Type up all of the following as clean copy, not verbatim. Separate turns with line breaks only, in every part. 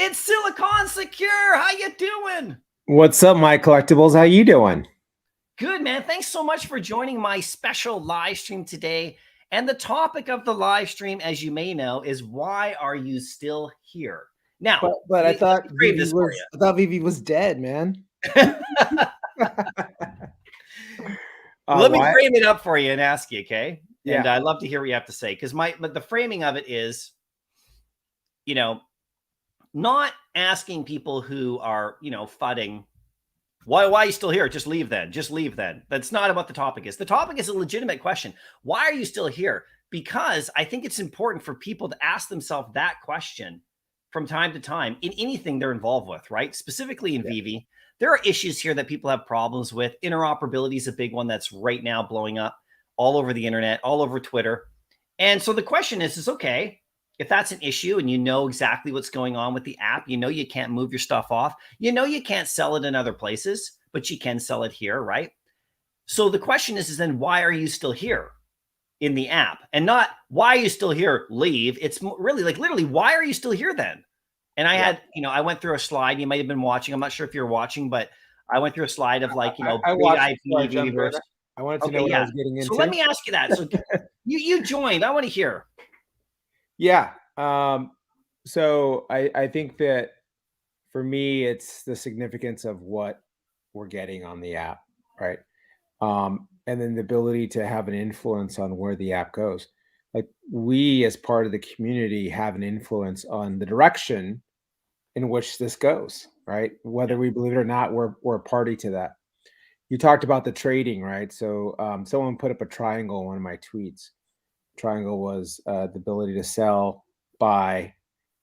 It's Silicon Secure. How you doing?
What's up, MyCollectables? How you doing?
Good, man. Thanks so much for joining my special live stream today. And the topic of the live stream, as you may know, is why are you still here? Now,
But I thought
frame
Veve
this for
was dead, man.
you. Let me
Why?
frame it up for you and ask you, okay?
Yeah.
And I'd love to hear what you have to say because the framing of it is, not asking people who are, fudding. Why are you still here? Just leave then. Just leave then. That's not what the topic is. The topic is a legitimate question. Why are you still here? Because I think it's important for people to ask themselves that question from time to time in anything they're involved with, right? Specifically in Veve, there are issues here that people have problems with. Interoperability is a big one that's right now blowing up all over the internet, all over Twitter. And so the question is okay, if that's an issue and you know exactly what's going on with the app, you know you can't move your stuff off, you know you can't sell it in other places, but you can sell it here, right? So the question is then why are you still here in the app? And not why are you still here, leave. It's really like literally, why are you still here then? And I had, I went through a slide. You might have been watching. I'm not sure if you're watching, but I went through a slide of like,
I watched
big IP, Veveverse.
I wanted to know what I was getting into.
So let me ask you that. So you joined. I want to hear.
Yeah. So I think that for me, it's the significance of what we're getting on the app, right? And then the ability to have an influence on where the app goes. Like we, as part of the community, have an influence on the direction in which this goes, right? Whether we believe it or not, we're a party to that. You talked about the trading, right? So someone put up a triangle in one of my tweets. Triangle was the ability to sell, buy.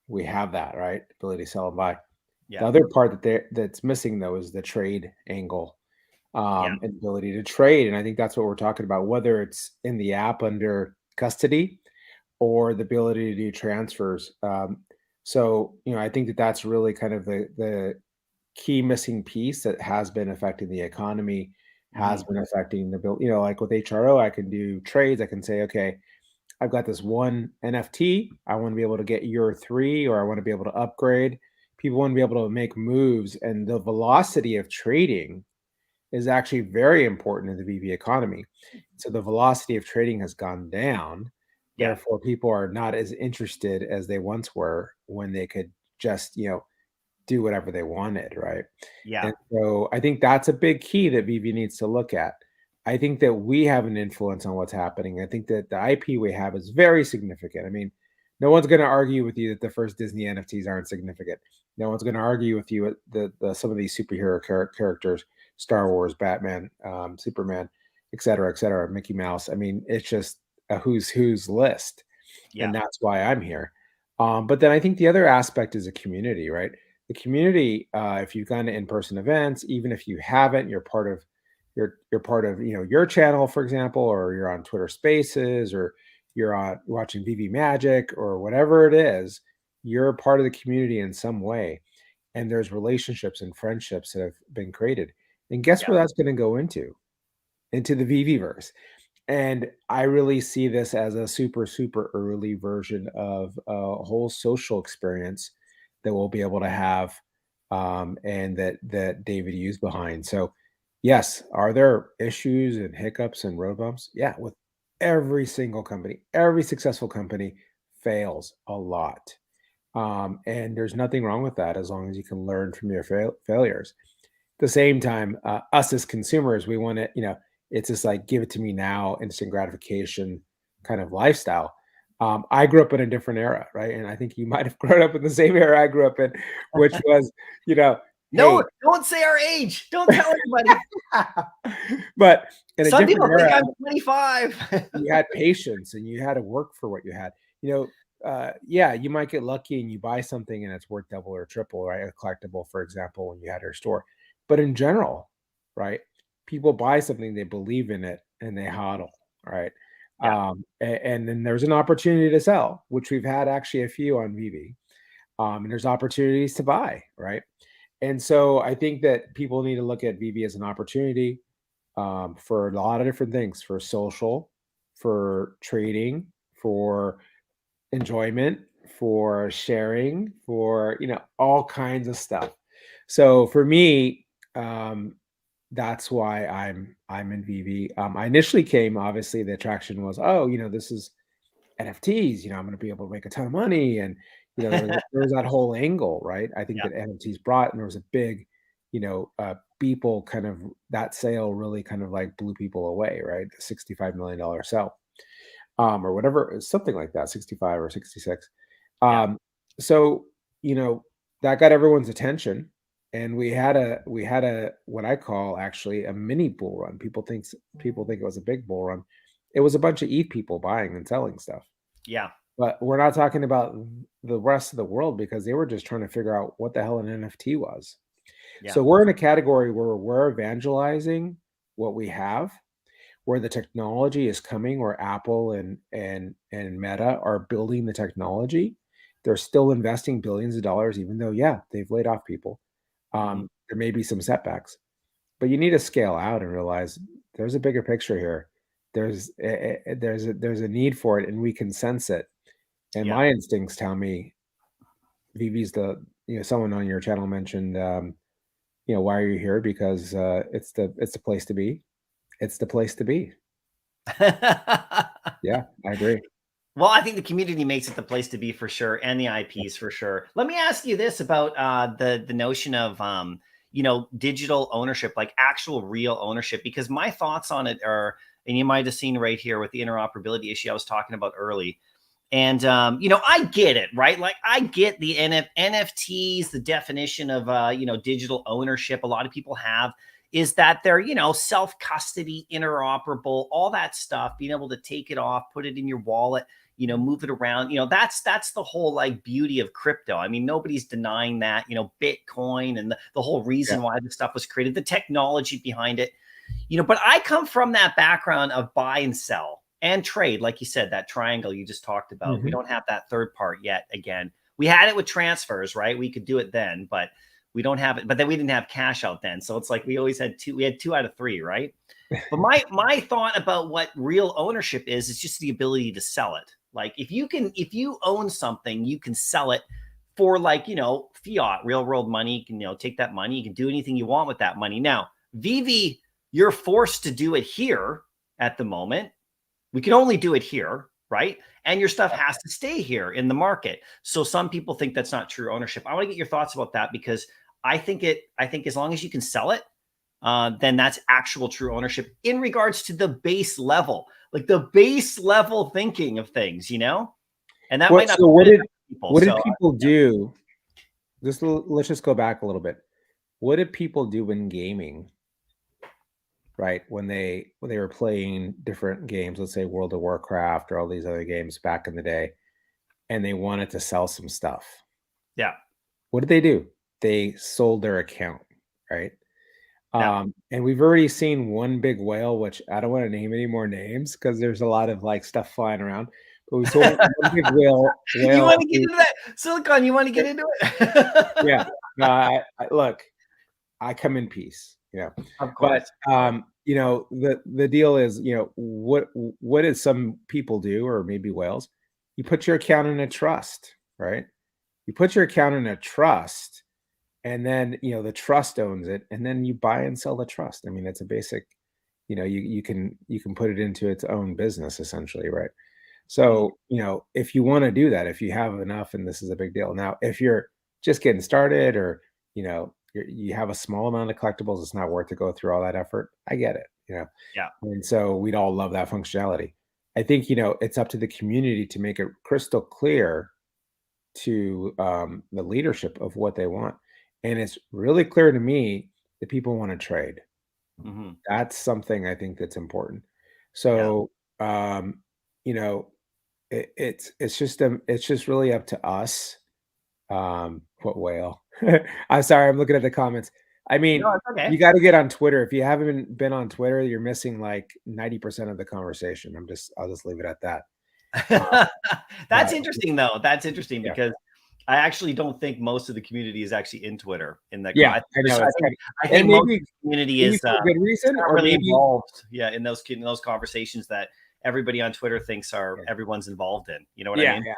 We have that, right? Ability to sell and buy. Yeah. The other part that's missing though is the trade angle. And ability to trade. And I think that's what we're talking about, whether it's in the app under custody or the ability to do transfers. So, I think that that's really kind of the key missing piece that has been affecting the economy, has been affecting the bill. Like with HRO, I can do trades. I can say, okay, I've got this one NFT. I want to be able to get year 3, or I want to be able to upgrade. People want to be able to make moves, and the velocity of trading is actually very important in the Veve economy. So the velocity of trading has gone down. Therefore, people are not as interested as they once were when they could just, do whatever they wanted, right?
Yeah.
And so I think that's a big key that Veve needs to look at. I think that we have an influence on what's happening. I think that the IP we have is very significant. I mean, no one's going to argue with you that the first Disney NFTs aren't significant. No one's going to argue with you that some of these superhero characters, Star Wars, Batman, Superman, et cetera, Mickey Mouse. I mean, it's just a who's list. And that's why I'm here. But then I think the other aspect is a community, right? The community, if you've gone to in-person events, even if you haven't, you're part of your channel, for example, or you're on Twitter Spaces, or you're watching Veve Magic, or whatever it is, you're a part of the community in some way. And there's relationships and friendships that have been created. And guess where that's going to go into the Veveverse. And I really see this as a super, super early version of a whole social experience that we'll be able to have, and that David used behind. So yes, are there issues and hiccups and road bumps? Yeah, with every single company, every successful company fails a lot. And there's nothing wrong with that as long as you can learn from your failures. At the same time, us as consumers, we want to, it's just like, give it to me now, instant gratification kind of lifestyle. I grew up in a different era, right? And I think you might have grown up in the same era I grew up in, which was,
no,
hey,
don't say our age. Don't tell anybody.
But in
some
a different
people
era,
think I'm 25.
you had patience and you had to work for what you had. Yeah, you might get lucky and you buy something and it's worth double or triple, right? A collectible, for example, when you had your store. But in general, right, people buy something, they believe in it, and they hodl, right? And then there's an opportunity to sell, which we've had actually a few on Veve. And there's opportunities to buy, right? And so I think that people need to look at Veve as an opportunity, for a lot of different things, for social, for trading, for enjoyment, for sharing, for all kinds of stuff. So for me, that's why I'm in Veve. I initially came, obviously the attraction was, oh, this is NFTs, I'm going to be able to make a ton of money. And, there was that whole angle, right? I think
Yeah.
that NFTs brought, and there was a big, people kind of, that sale really kind of like blew people away, right? The $65 million sale, or whatever, something like that, 65 or 66.
Yeah.
So, you know, that got everyone's attention. And we had a what I call actually a mini bull run. People think it was a big bull run. It was a bunch of ETH people buying and selling stuff.
Yeah.
But we're not talking about the rest of the world, because they were just trying to figure out what the hell an NFT was.
Yeah.
So we're in a category where we're evangelizing what we have, where the technology is coming, where Apple and Meta are building the technology. They're still investing billions of dollars, even though, yeah, they've laid off people.
Mhm.
There may be some setbacks, but you need to scale out and realize there's a bigger picture here. There's a need for it, and we can sense it. And
Yeah.
my instincts tell me, Vivi's someone on your channel mentioned, why are you here? Because it's the place to be. It's the place to be. Yeah, I agree.
Well, I think the community makes it the place to be for sure, and the IPs for sure. Let me ask you this about the notion of digital ownership, like actual real ownership, because my thoughts on it are, and you might have seen right here with the interoperability issue I was talking about early. And I get it, right? Like I get the NFTs, the definition of digital ownership. A lot of people have is that they're self custody, interoperable, all that stuff. Being able to take it off, put it in your wallet, move it around. That's the whole like beauty of crypto. I mean, nobody's denying that. Bitcoin and the whole
Yeah.
reason why this stuff was created, the technology behind it. But I come from that background of buy and sell and trade, like you said, that triangle you just talked about. We don't have that third part yet. Again, we had it with transfers, right? We could do it then, but we don't have it. But then we didn't have cash out then, so it's like we always had two. We had 2 out of 3, right? But my thought about what real ownership is just the ability to sell it. Like if you own something, you can sell it for like fiat, real world money. You can take that money. You can do anything you want with that money. Now, Veve, you're forced to do it here at the moment. We can only do it here, right? And your stuff has to stay here in the market. So some people think that's not true ownership. I want to get your thoughts about that, because I think as long as you can sell it, then that's actual true ownership in regards to the base level, like the base level thinking of things, and that might not.
So
be
what did
people.
what did
So
people do? Let's just go back a little bit. What did people do in gaming, right? When they were playing different games, let's say World of Warcraft or all these other games back in the day, and they wanted to sell some stuff.
yeah,
What did they do? They sold their account, right?
yeah.
And we've already seen one big whale, which I don't want to name any more names because there's a lot of like stuff flying around. But we saw one big whale.
You want to get into that, Silicon? You want to get into it?
Yeah. No, look, I come in peace,
Of
but
course.
the deal is, what did some people do, or maybe whales? You put your account in a trust, right? You put your account in a trust, and then the trust owns it, and then you buy and sell the trust. I mean, it's a basic, you can put it into its own business essentially, right? So if you want to do that, if you have enough, and this is a big deal. Now if you're just getting started, or you have a small amount of collectibles, it's not worth to go through all that effort. I get it.
Yeah.
And so we'd all love that functionality. I think it's up to the community to make it crystal clear to the leadership of what they want. And it's really clear to me that people want to trade.
Mhm.
That's something I think that's important.
Yeah.
So it's just really up to us. What whale? I'm sorry, I'm looking at the comments. I mean,
No, it's okay.
you got to get on Twitter. If you haven't been on Twitter, you're missing like 90% of the conversation. I'll just leave it at that.
That's
But
interesting, though. That's interesting
yeah,
because I actually don't think most of the community is actually in Twitter in that.
yeah, I know.
I
And
think most of the community
maybe
is
for a good reason,
not
or
really
maybe
involved. Yeah, in those conversations that everybody on Twitter thinks are everyone's involved in. You know what I
yeah,
mean?
yeah.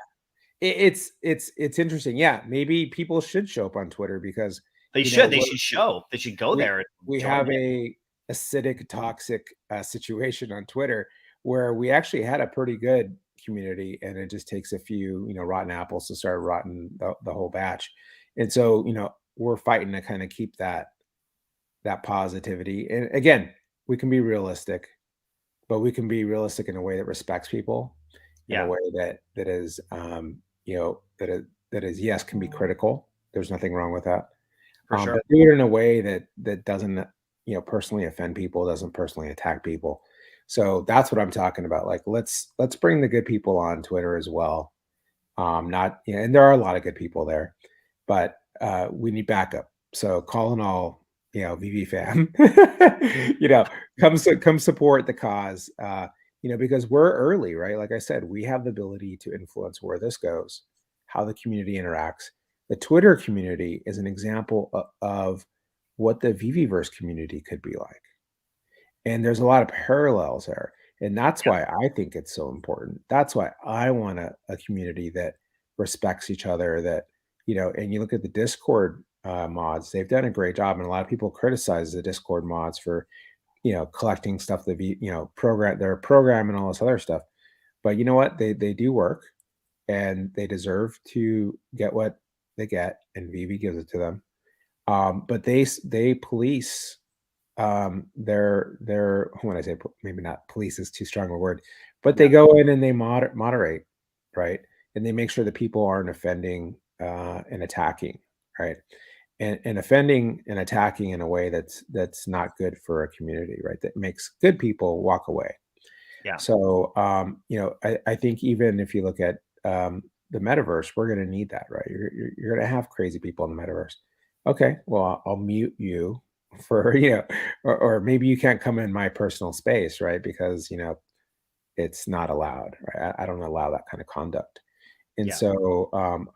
it's interesting. Yeah, maybe people should show up on Twitter because
They should. They should show. They should go there and
we
join
have
in.
a acidic, toxic situation on Twitter where we actually had a pretty good community, and it just takes a few, rotten apples to start rotting the whole batch. And so, we're fighting to kind of keep that positivity. And again, we can be realistic, but we can be realistic in a way that respects people, in a
Yeah,
way that is, that is yes, can be critical. There's nothing wrong with that.
for sure.
But do it in a way that doesn't, personally offend people, doesn't personally attack people. So that's what I'm talking about. Like, let's bring the good people on Twitter as well. Not, and there are a lot of good people there, but we need backup. So call and all, VV fam, come support the cause. Because we're early, right? Like I said, we have the ability to influence where this goes, how the community interacts. The Twitter community is an example of what the VVverse community could be like. And there's a lot of parallels there. And that's why I think it's so important. That's why I want a community that respects each other, that, and you look at the Discord mods, they've done a great job. And a lot of people criticize the Discord mods for, collecting stuff, their program and all this other stuff. But you know what? They do work, and they deserve to get what they get, and Vivi gives it to them. But they police their when I say maybe not police is too strong a word, but they go in and they moderate, right? And they make sure that people aren't offending and attacking, right? And offending and attacking in a way that's not good for a community, right? That makes good people walk away.
Yeah.
So I think even if you look at the metaverse, we're going to need that, right? You're going to have crazy people in the metaverse. Okay, well, I'll mute you for, or maybe you can't come in my personal space, right? Because, it's not allowed, right? I don't allow that kind of conduct. And
Yeah.
so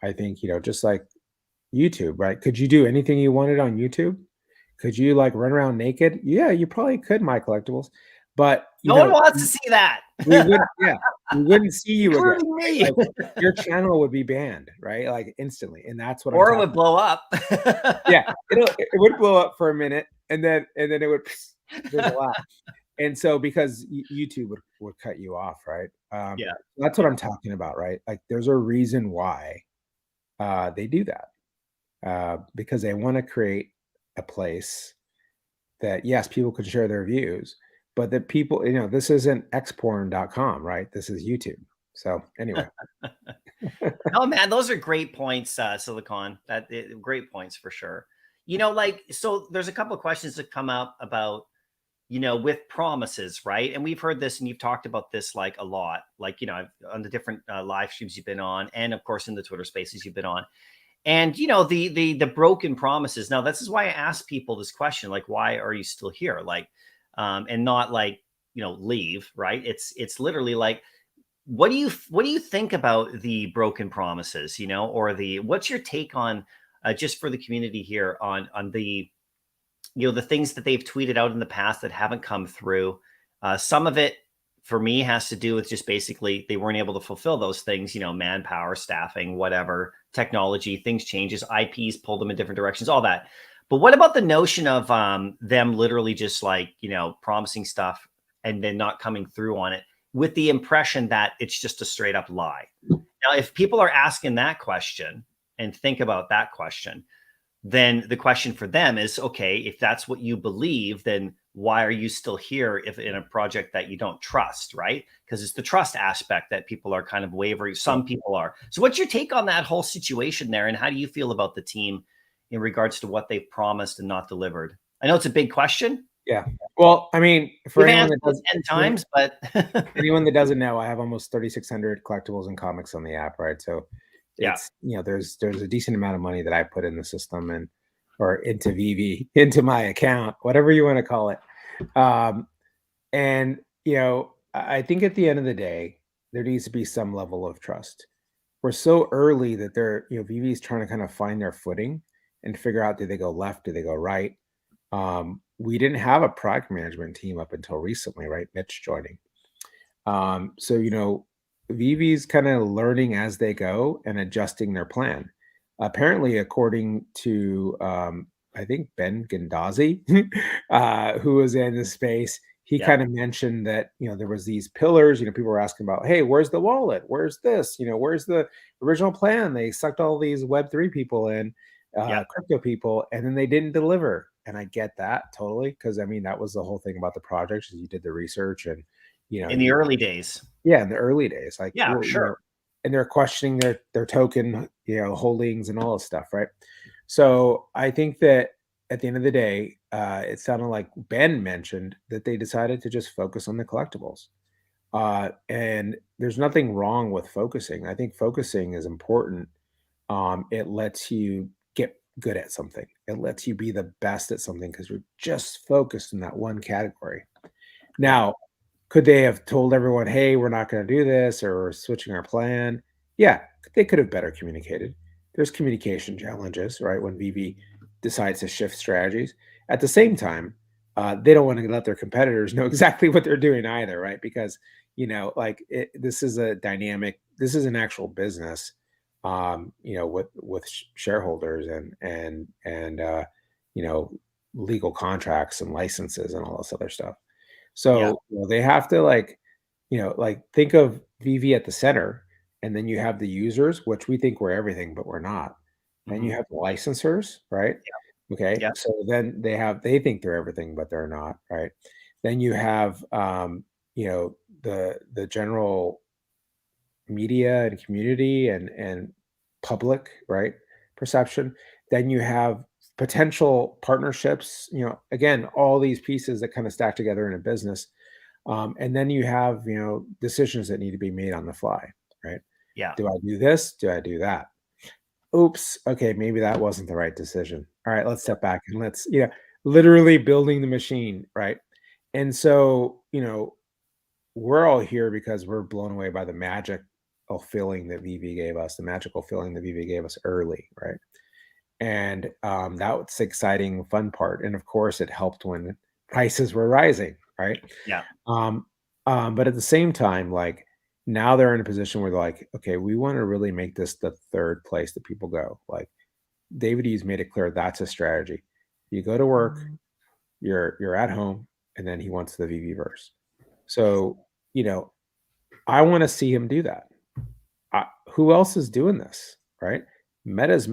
I think, just like YouTube, right? Could you do anything you wanted on YouTube? Could you like run around naked? Yeah, you probably could, MyCollectables. But,
No one wants to see that.
we wouldn't see you again.
Including me.
Like, your channel would be banned, right? Like instantly. And that's what
Or
I'm
it
talking
would blow up.
Yeah, it would blow up for a minute, and then it would fizzle out. And so because YouTube would cut you off, right?
Yeah.
That's what I'm talking about, right? Like there's a reason why they do that. Because they want to create a place that, yes, people can share their views, but that people, this isn't xporn.com, right? This is YouTube. So anyway.
No, man, those are great points, Silicon. Great points for sure. So there's a couple of questions that come up about, with promises, right? And we've heard this, and you've talked about this like a lot, like, on the different live streams you've been on, and of course in the Twitter spaces you've been on. And the broken promises. Now, this is why I ask people this question, like, why are you still here? Like, and not like, leave, right? It's literally like, what do you think about the broken promises, or what's your take on, just for the community here, on the, the things that they've tweeted out in the past that haven't come through? Some of it for me has to do with just basically they weren't able to fulfill those things, manpower, staffing, whatever, technology, things changes, IPs pull them in different directions, all that. But what about the notion of them literally just like, promising stuff and then not coming through on it, with the impression that it's just a straight up lie? Now, if people are asking that question and think about that question, then the question for them is, okay, if that's what you believe, then why are you still here if in a project that you don't trust, right? Because it's the trust aspect that people are kind of wavering. Some people are. So what's your take on that whole situation there? And how do you feel about the team in regards to what they've promised and not delivered? I know it's a big question.
Yeah. Well, I mean, for
We've
anyone
answered
that does,
10 times, but
anyone that doesn't know, I have almost 3,600 collectibles and comics on the app, right? So it's, there's a decent amount of money that I put in the system or into VV, into my account, whatever you want to call it. And, I think at the end of the day, there needs to be some level of trust. We're so early that VV is trying to kind of find their footing and figure out, do they go left? Do they go right? We didn't have a product management team up until recently, right? Mitch joining. So, Vive's kind of learning as they go and adjusting their plan. Apparently, according to I think Ben Gendazi, who was in the space, he
Yeah.
kind of mentioned that there was these pillars. People were asking about, hey, where's the wallet? Where's this? Where's the original plan? They sucked all these Web3 people in,
Yeah.
crypto people, and then they didn't deliver. And I get that totally, because I mean that was the whole thing about the project. Is you did the research and
In the
you
early days.
yeah, in the early days, like,
Yeah,
well,
sure.
and they're questioning their token, holdings and all this stuff, right? So I think that at the end of the day, it sounded like Ben mentioned that they decided to just focus on the collectibles. And there's nothing wrong with focusing. I think focusing is important. It lets you get good at something. It lets you be the best at something because you're just focused in that one category.
Yeah.
Now, could they have told everyone, "Hey, we're not gonna do this," or "We're switching our plan"? Yeah, they could have better communicated. There's communication challenges, right, when VV decides to shift strategies. At the same time, they don't wanna let their competitors know exactly what they're doing either, right? Because, like, this is a dynamic this is an actual business, with shareholders and you know, legal contracts and licenses and all this other stuff.
Yeah.
So, they have to like think of VV at the center, and then you have the users, which we think we're everything, but we're not. Then you
Hmm.
have the licensors, right? Okay.
Yeah.
So then they think they're everything, but they're not, right? Then you have the general media and community and public, right, perception. Then you have potential partnerships, again, all these pieces that kind of stack together in a business. And then you have, decisions that need to be made on the fly, right?
Yeah.
Do I do this? Do I do that? Oops. Okay, maybe that wasn't the right decision. All right, let's step back and let's, literally building the machine, right? And so, we're all here because we're blown away by the magical feeling that VV gave us, the magical feeling that VV gave us early, right? And that was the exciting, fun part. And of course, it helped when prices were rising, right?
Yeah.
Um, but at the same time, like now they're in a position where they're like, okay, we want to really make this the third place that people go. Like David E's made it clear that's a strategy. You go to work, you're at home, and then he wants the VV verse. So, you know, I want to see him do that. Who else is doing this, right? Meta's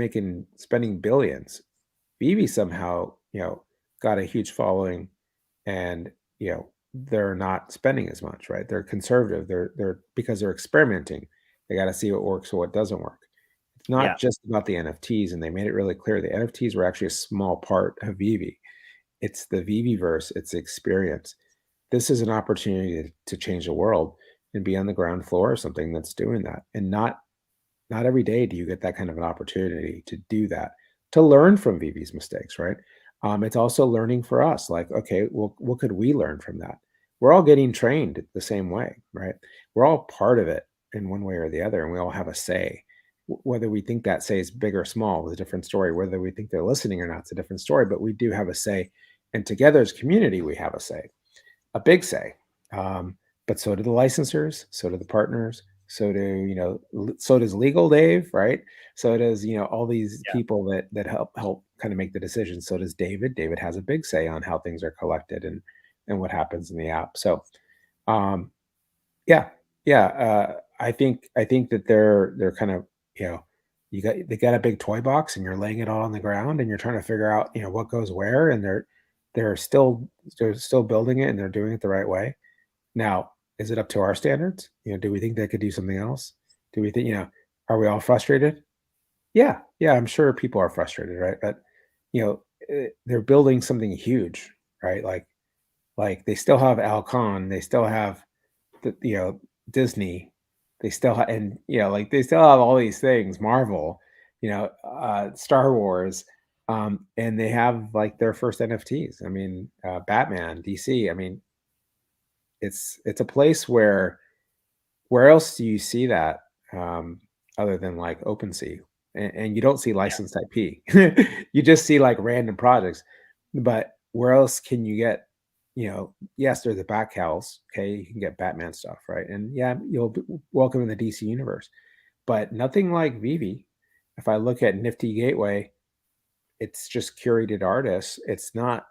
spending billions. Vivi somehow, got a huge following, and they're not spending as much, right? They're conservative. They're because they're experimenting. They got to see what works or what doesn't work. It's
Yeah.
not just about the NFTs, and they made it really clear the NFTs were actually a small part of Vivi. It's the Vivi verse. It's the experience. This is an opportunity to change the world and be on the ground floor of something that's doing that, and not every day do you get that kind of an opportunity to do that, to learn from Vivi's mistakes, right? It's also learning for us, like, okay, well, what could we learn from that? We're all getting trained the same way, right? We're all part of it in one way or the other, and we all have a say. Whether we think that say is big or small is a different story. Whether we think they're listening or not is a different story, but we do have a say. And together as community, we have a say, a big say. Um, but so do the licensors, so do the partners, so do so does legal Dave, right? So does all these
Yeah.
people that help kind of make the decisions. So does David. David has a big say on how things are collected and what happens in the app. So um, yeah, yeah. I think that they're kind of they got a big toy box and you're laying it all on the ground and you're trying to figure out what goes where, and they're still building it and they're doing it the right way. Now, is it up to our standards? Do we think they could do something else? Do we think, are we all frustrated? Yeah, yeah, I'm sure people are frustrated, right? But they're building something huge, right? Like they still have Alcon, they still have Disney, they still have, and like they still have all these things, Marvel, Star Wars, and they have like their first NFTs. I mean, Batman, DC. I mean, it's a place where else do you see that, um, other than like OpenSea? And you don't see
Yeah.
licensed IP. You just see like random projects. But where else can you get? yes, they're the back cows. Okay, you can get Batman stuff, right? And yeah, you'll be welcome in the DC universe, but nothing like Vivi. If I look at Nifty Gateway, it's just curated artists. It's not,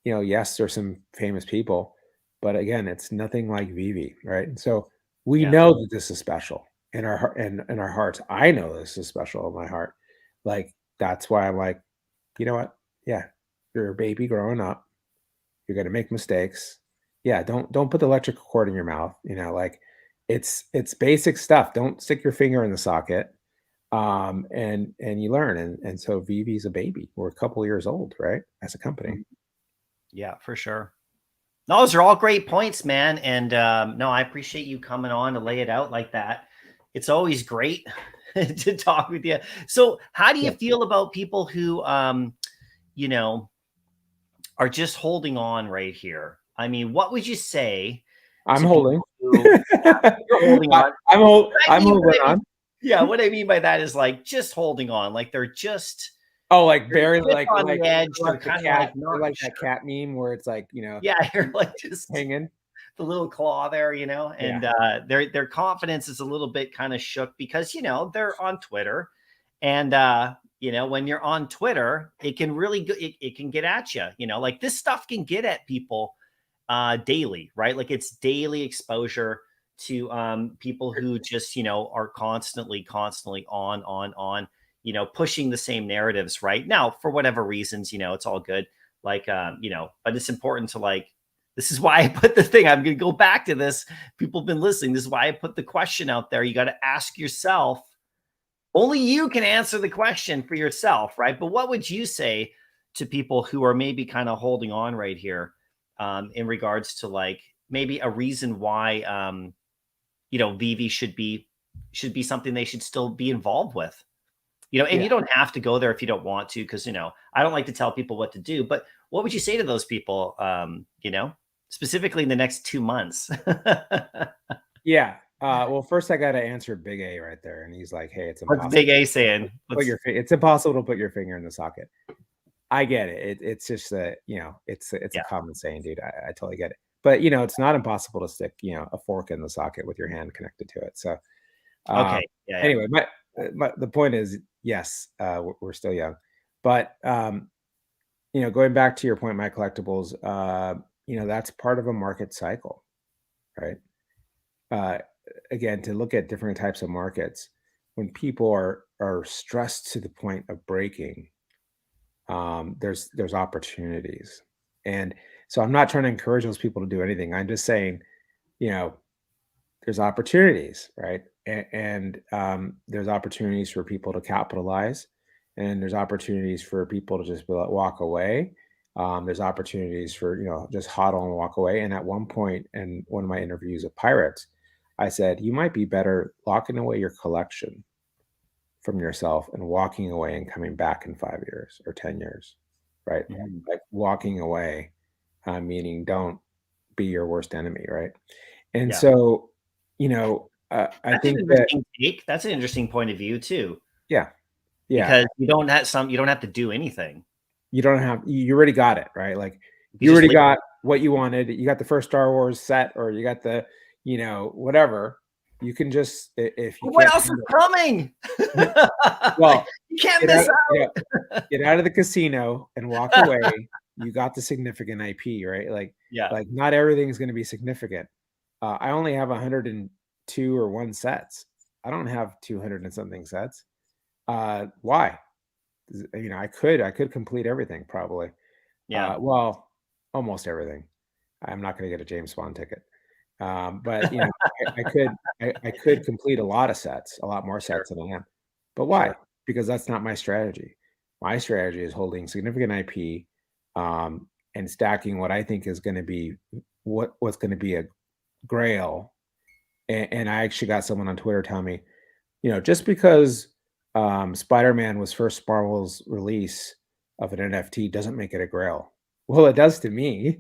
yes, there's some famous people, but again, it's nothing like Vivi, right? And so we
Yeah.
know that this is special in our heart and in our hearts. I know this is special in my heart. Like that's why I'm like, you know what? Yeah, you're a baby growing up. You're gonna make mistakes. Yeah, don't put the electrical cord in your mouth. Like it's basic stuff. Don't stick your finger in the socket. And you learn. And so Vivi's a baby. We're a couple years old, right? As a company.
Yeah, for sure. No, those are all great points, man. And no, I appreciate you coming on to lay it out like that. It's always great to talk with you. So how do you
Yeah.
feel about people who, you know, are just holding on right here? I mean, what would you say
I'm
to
holding.
people who, yeah, you're holding on?
I'm
I mean,
holding on.
yeah, what I mean by that is like just holding on, like they're just
Oh, like
they're
barely,
just on the edge. They're
like the
kind of
cat,
like not
like
sure.
that cat meme where it's like,
Yeah, you're like just
hanging.
the little claw there,
Yeah.
and their confidence is a little bit kind of shook because they're on Twitter, and when you're on Twitter, it can really go, it can get at you. Like this stuff can get at people daily, right? Like it's daily exposure to people who just are constantly on pushing the same narratives right now for whatever reasons. It's all good, like but it's important to like, this is why I put the thing, I'm going to go back to this, people have been listening, this is why I put the question out there. You got to ask yourself, only you can answer the question for yourself, right? But what would you say to people who are maybe kind of holding on right here, in regards to like maybe a reason why Vivi should be something they should still be involved with? And
Yeah.
you don't have to go there if you don't want to, because I don't like to tell people what to do. But what would you say to those people? Specifically in the next 2 months.
Yeah. Well, first I got to answer Big A right there, and he's like, "Hey, it's
What's
impossible.
Big A saying?
It's impossible to put your finger in the socket." I get it. It's just that it's
Yeah.
a common saying, dude. I totally get it. But it's not impossible to stick a fork in the socket with your hand connected to it. So
Okay. Yeah.
anyway, the point is, yes, we're still young, but going back to your point, MyCollectables, that's part of a market cycle, right? Again, to look at different types of markets, when people are stressed to the point of breaking, there's opportunities. And so I'm not trying to encourage those people to do anything. I'm just saying, there's opportunities, right? And there's opportunities for people to capitalize, and there's opportunities for people to just walk away. There's opportunities for just hodl and walk away. And at one point in one of my interviews with Pirates, I said, you might be better locking away your collection from yourself and walking away and coming back in 5 years or 10 years, right?
Mhm.
Like walking away, meaning don't be your worst enemy, right? And
Yeah.
so, I
That's an
think that,
interesting take. That's an interesting point of view too,
yeah,
because you don't have to do anything.
you already got it, right? Like
You
you
just
already
live.
got what you wanted. You got the first Star Wars set, or you got the, whatever. You can just, if you
What
can't
else is coming? Like,
well,
you can't
get
miss
out,
out.
get out of the casino and walk away. You got the significant IP, right?
Yeah.
Like not everything is going to be significant. I only have 102 or one sets. I don't have 200 and something sets. Why? I could complete everything probably.
Yeah.
Well, almost everything. I'm not going to get a James Bond ticket. But I could complete a lot of sets, a lot more
Sure.
sets than I am. But why?
Sure.
Because that's not my strategy. My strategy is holding significant IP, and stacking what I think is going to be what's going to be a grail. And I actually got someone on Twitter tell me, just because Spider-Man was first Marvel's release of an NFT doesn't make it a grail. Well, it does to me.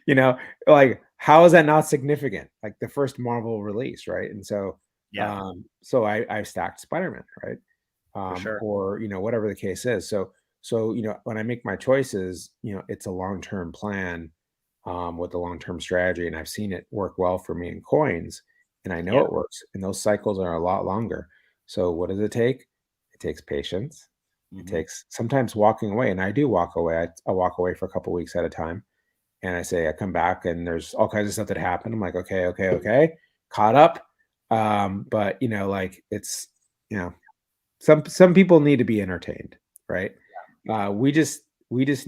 you know, like how is that not significant? Like the first Marvel release, right? And so,
Yeah.
so I stacked Spider-Man, right?
For sure.
Or whatever the case is. So when I make my choices, it's a long-term plan, with the long-term strategy, and I've seen it work well for me in coins, and I know
Yeah.
it works, and those cycles are a lot longer. So what does it take? It takes patience. It
Hmm.
takes sometimes walking away, and I do walk away. I walk away for a couple weeks at a time, and I come back, and there's all kinds of stuff that happened. I'm like, okay, okay, okay, caught up. But like you know, some people need to be entertained, right? We just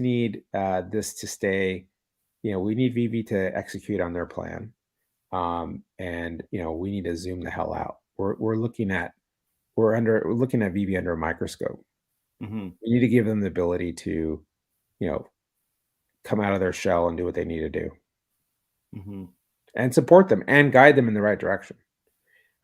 need this to stay. We need Vivi to execute on their plan, and we need to zoom the hell out. We're looking at Vivi under a microscope.
Hmm.
We need to give them the ability to you know come out of their shell and do what they need to do,
Hmm.
and support them and guide them in the right direction.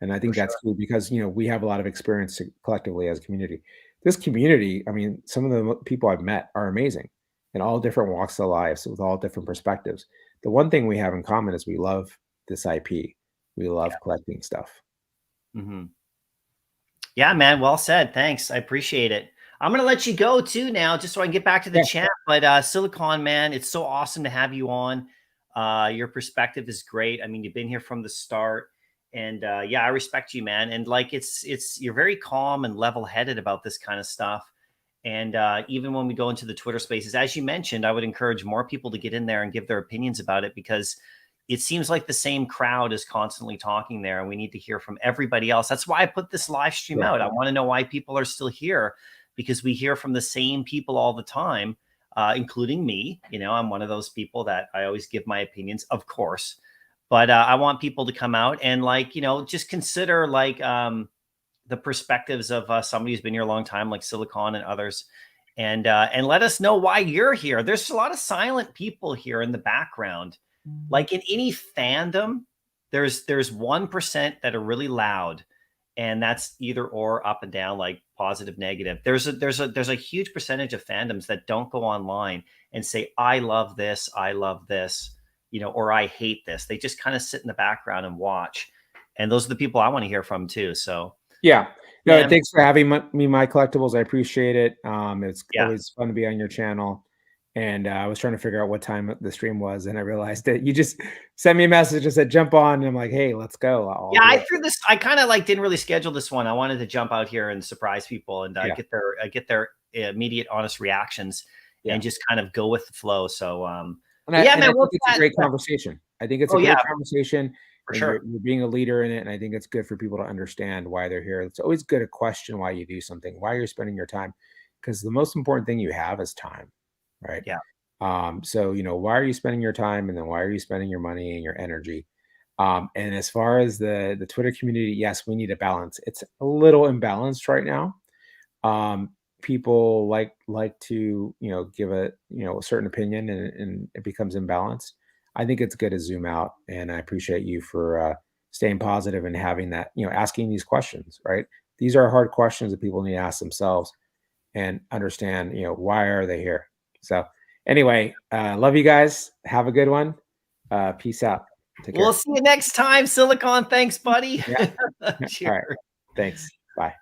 And I
For
think that's
sure.
cool because, we have a lot of experience collectively as a community. This community, I mean, some of the people I've met are amazing in all different walks of lives with all different perspectives. The one thing we have in common is we love this IP. We love collecting stuff.
Hmm. Yeah, man. Well said. Thanks. I appreciate it. I'm gonna let you go too now, just so I can get back to the
Yeah.
chat. But Silicon, man, it's so awesome to have you on. Your perspective is great. I mean, you've been here from the start, and yeah, I respect you, man. And like, it's you're very calm and level headed about this kind of stuff. And even when we go into the Twitter spaces, as you mentioned, I would encourage more people to get in there and give their opinions about it, because it seems like the same crowd is constantly talking there, and we need to hear from everybody else. That's why I put this live stream
Sure.
out. I want to know why people are still here, because we hear from the same people all the time, including me. I'm one of those people that I always give my opinions, of course, but I want people to come out and just consider the perspectives of somebody who's been here a long time, like Silicon and others, and let us know why you're here. There's a lot of silent people here in the background. Like in any fandom, there's 1% that are really loud, and that's either or, up and down, like positive, negative. There's a huge percentage of fandoms that don't go online and say, I love this, or I hate this. They just kind of sit in the background and watch. And those are the people I want to hear from too. So,
Yeah. No,
man,
thanks for having me, My Collectables. I appreciate it. It's
yeah.
always fun to be on your channel. And I was trying to figure out what time the stream was, and I realized that you just sent me a message and said, jump on. And I'm like, hey, let's go. I'll
Yeah,
do
I
it.
threw this. I kind of didn't really schedule this one. I wanted to jump out here and surprise people and
Yeah.
get their immediate, honest reactions,
Yeah.
and just kind of go with the flow. So,
And
but yeah,
I
man,
think
we'll
it's a
chat.
great
Yeah.
conversation. I think it's a
Oh yeah,
great conversation,
for
and you're
sure.
being a leader in it, and I think it's good for people to understand why they're here. It's always good to question why you do something, why you're spending your time, because the most important thing you have is time, right?
Yeah.
So why are you spending your time, and then why are you spending your money and your energy? And as far as the Twitter community, yes, we need a balance. It's a little imbalanced right now. People like to give a certain opinion, and it becomes imbalanced. I think it's good to zoom out, and I appreciate you for staying positive and having that, asking these questions, right? These are hard questions that people need to ask themselves and understand, why are they here. So anyway, love you guys, have a good one. Peace out, take
We'll
care.
see you next time, Silicon. Thanks, buddy.
Yeah. All
Cheers.
right, thanks, bye.